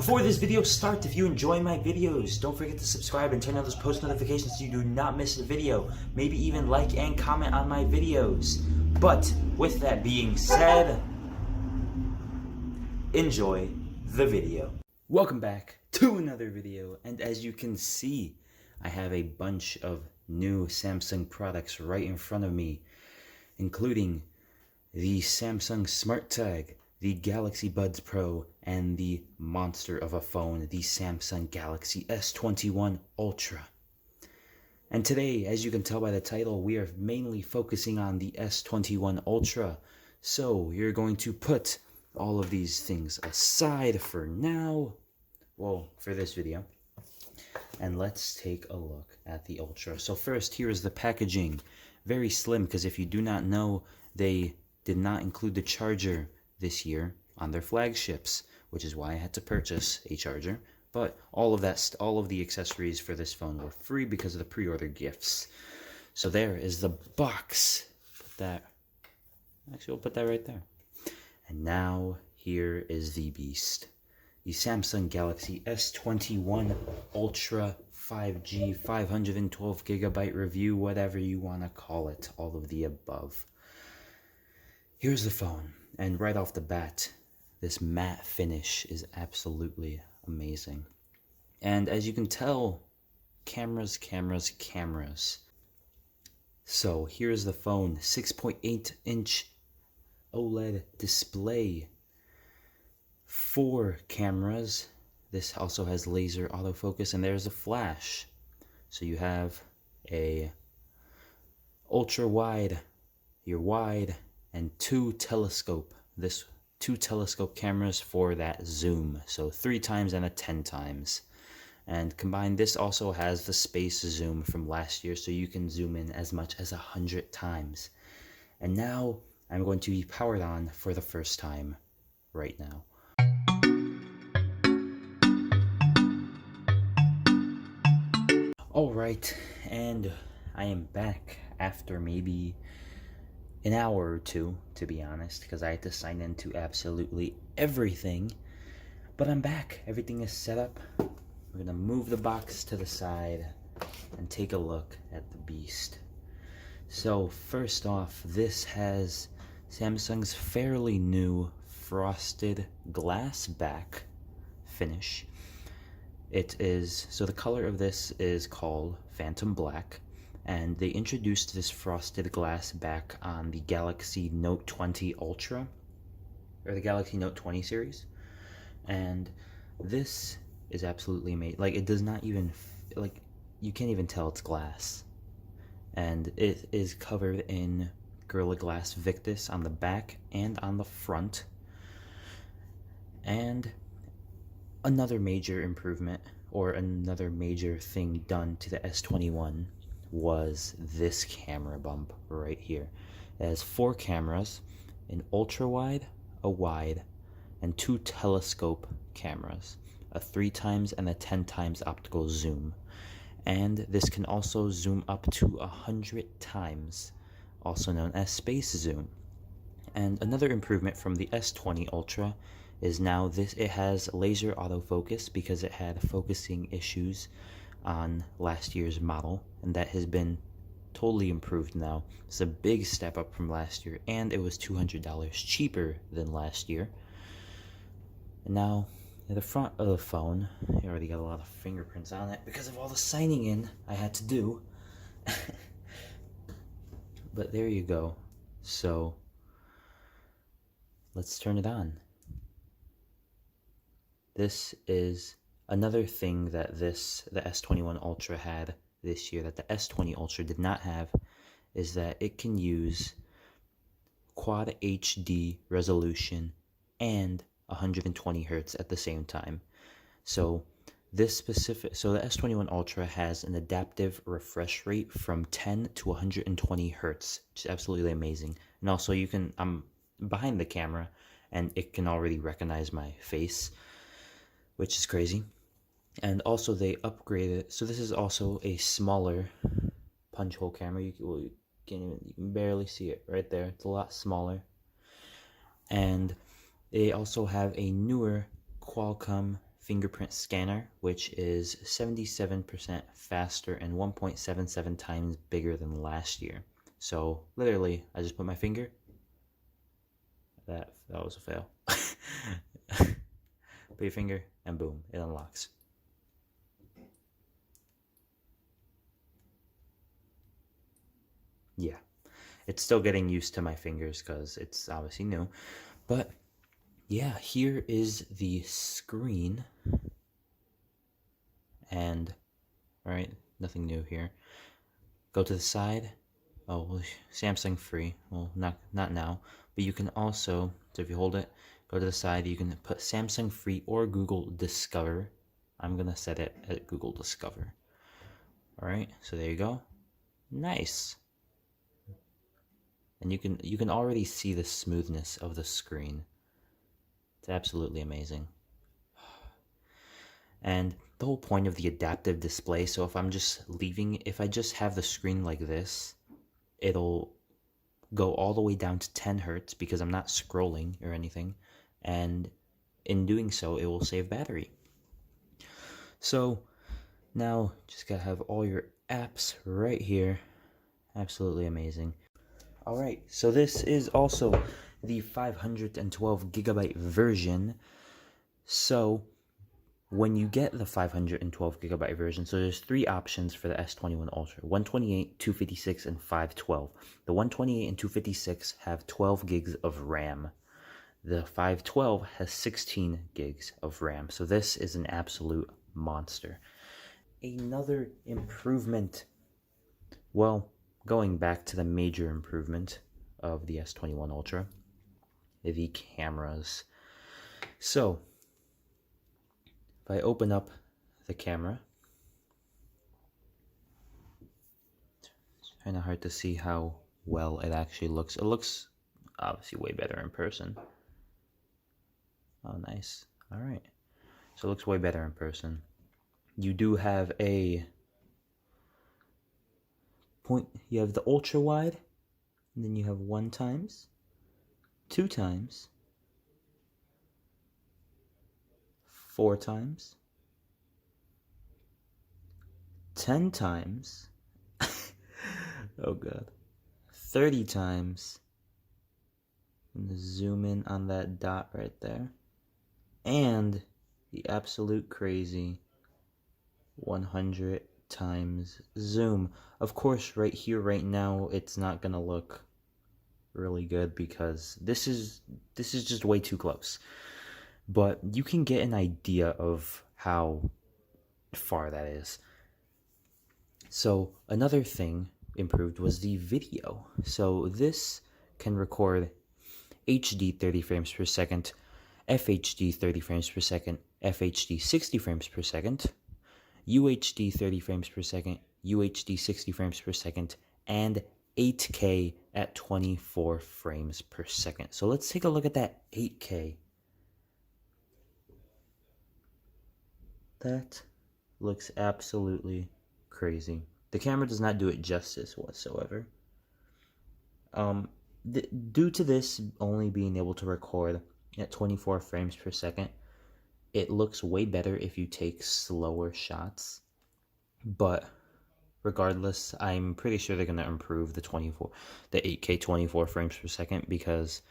Before this video starts, if you enjoy my videos, don't forget to subscribe and turn on those post notifications so you do not miss a video. Maybe even like and comment on my videos. But with that being said, enjoy the video. Welcome back to another video, and as you can see, I have a bunch of new Samsung products right in front of me, including the Samsung SmartTag, the Galaxy Buds Pro, and the monster of a phone, the Samsung Galaxy S21 Ultra. And today, as you can tell by the title, we are mainly focusing on the S21 Ultra. So you're going to put all of these things aside for now, well, for this video, and let's take a look at the Ultra. So first, here is the packaging. Very slim, because if you do not know, they did not include the charger this year on their flagships, which is why I had to purchase a charger. But all of the accessories for this phone were free because of the pre-order gifts. So there is the box. We'll put that right there. And now here is the beast. The Samsung Galaxy S21 Ultra 5G 512GB review, whatever you want to call it, all of the above. Here's the phone, and right off the bat, this matte finish is absolutely amazing. And as you can tell, cameras. So here's the phone, 6.8-inch OLED display, 4 cameras. This also has laser autofocus, and there's a flash. So you have a ultra wide, your wide, and 2 telescope cameras for that zoom. So 3 times and a 10 times. And combined, this also has the space zoom from last year, so you can zoom in as much as 100 times. And now I'm going to be powered on for the first time right now. Alright, and I am back after maybe an hour or two, to be honest, because I had to sign into absolutely everything. But I'm back. Everything is set up. We're going to move the box to the side and take a look at the beast. So first off, this has Samsung's fairly new frosted glass back finish. So the color of this is called Phantom Black, and they introduced this frosted glass back on the Galaxy Note 20 Ultra, or the Galaxy Note 20 series, and this is absolutely amazing. Like, it does not even, like, you can't even tell it's glass, and it is covered in Gorilla Glass Victus on the back and on the front. And another major improvement, or another major thing done to the S21, was this camera bump right here. It has 4 cameras, an ultra wide, a wide, and 2 telescope cameras, a 3 times and a 10 times optical zoom. And this can also zoom up to 100 times, also known as space zoom. And another improvement from the S20 Ultra is now it has laser autofocus, because it had focusing issues on last year's model, and that has been totally improved now. It's a big step up from last year, and it was $200 cheaper than last year. And now, at the front of the phone, it already got a lot of fingerprints on it because of all the signing in I had to do. But there you go. So let's turn it on. This is another thing that the S21 Ultra had this year that the S20 Ultra did not have, is that it can use Quad HD resolution and 120 Hz at the same time. So the S21 Ultra has an adaptive refresh rate from 10 to 120 Hz, which is absolutely amazing. And also I'm behind the camera, and it can already recognize my face, which is crazy. And also they upgraded it, so this is also a smaller punch hole camera. You can barely see it right there. It's a lot smaller. And they also have a newer Qualcomm fingerprint scanner, which is 77% faster and 1.77 times bigger than last year. So literally, I just put my finger. That was a fail. Put your finger and boom, it unlocks. Yeah, it's still getting used to my fingers because it's obviously new. But yeah, here is the screen. And, alright, nothing new here. Go to the side. Oh, well, Samsung free. Well, not now. But you can also, so if you hold it, go to the side, you can put Samsung free or Google Discover. I'm going to set it at Google Discover. Alright, so there you go. Nice. And you can already see the smoothness of the screen. It's absolutely amazing. And the whole point of the adaptive display, so if I just have the screen like this, it'll go all the way down to 10 hertz because I'm not scrolling or anything. And in doing so, it will save battery. So now just gotta have all your apps right here. Absolutely amazing. Alright, so this is also the 512 gigabyte version. So when you get the 512 gigabyte version, so there's three options for the S21 Ultra: 128, 256, and 512. The 128 and 256 have 12 gigs of RAM. The 512 has 16 gigs of RAM. So this is an absolute monster. Another improvement, well, going back to the major improvement of the S21 Ultra, the cameras. So if I open up the camera, it's kind of hard to see how well it actually looks. It looks obviously way better in person. Oh, nice. All right. So it looks way better in person. You do have you have the ultra wide, and then you have 1 times, 2 times, 4 times, 10 times, oh god, 30 times, and zoom in on that dot right there, and the absolute crazy 100 times zoom. Of course, right here, right now, it's not gonna look really good because this is just way too close. But you can get an idea of how far that is. So another thing improved was the video. So this can record HD 30 frames per second, FHD 30 frames per second, FHD 60 frames per second, UHD 30 frames per second, UHD 60 frames per second, and 8K at 24 frames per second. So let's take a look at that 8K. That looks absolutely crazy. The camera does not do it justice whatsoever. Due to this only being able to record at 24 frames per second, it looks way better if you take slower shots. But regardless, I'm pretty sure they're going to improve the 8K 24 frames per second because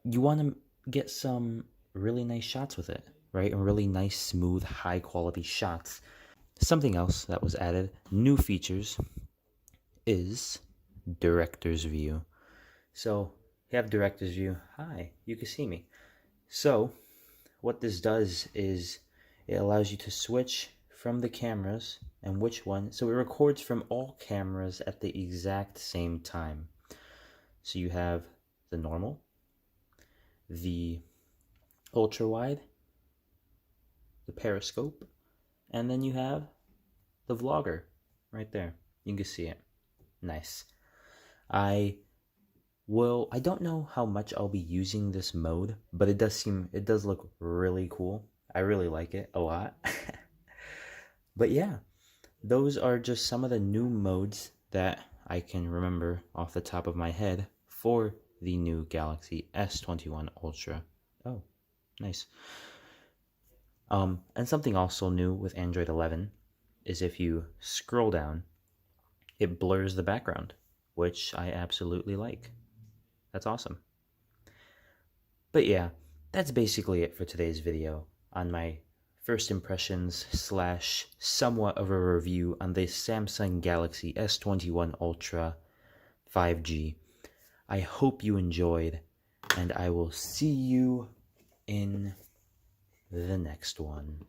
you want to get some really nice shots with it, right? And really nice, smooth, high quality shots. Something else that was added, new features, is director's view. So you have director's view. Hi, you can see me. So what this does is it allows you to switch from the cameras and which one. So it records from all cameras at the exact same time. So you have the normal, the ultra wide, the periscope, and then you have the vlogger right there. You can see it. Nice. I don't know how much I'll be using this mode, but it does look really cool. I really like it a lot. But yeah, those are just some of the new modes that I can remember off the top of my head for the new Galaxy S21 Ultra. Oh, nice. And something also new with Android 11 is if you scroll down, it blurs the background, which I absolutely like. That's awesome. But yeah, that's basically it for today's video on my first impressions slash somewhat of a review on the Samsung Galaxy S21 Ultra 5G. I hope you enjoyed, and I will see you in the next one.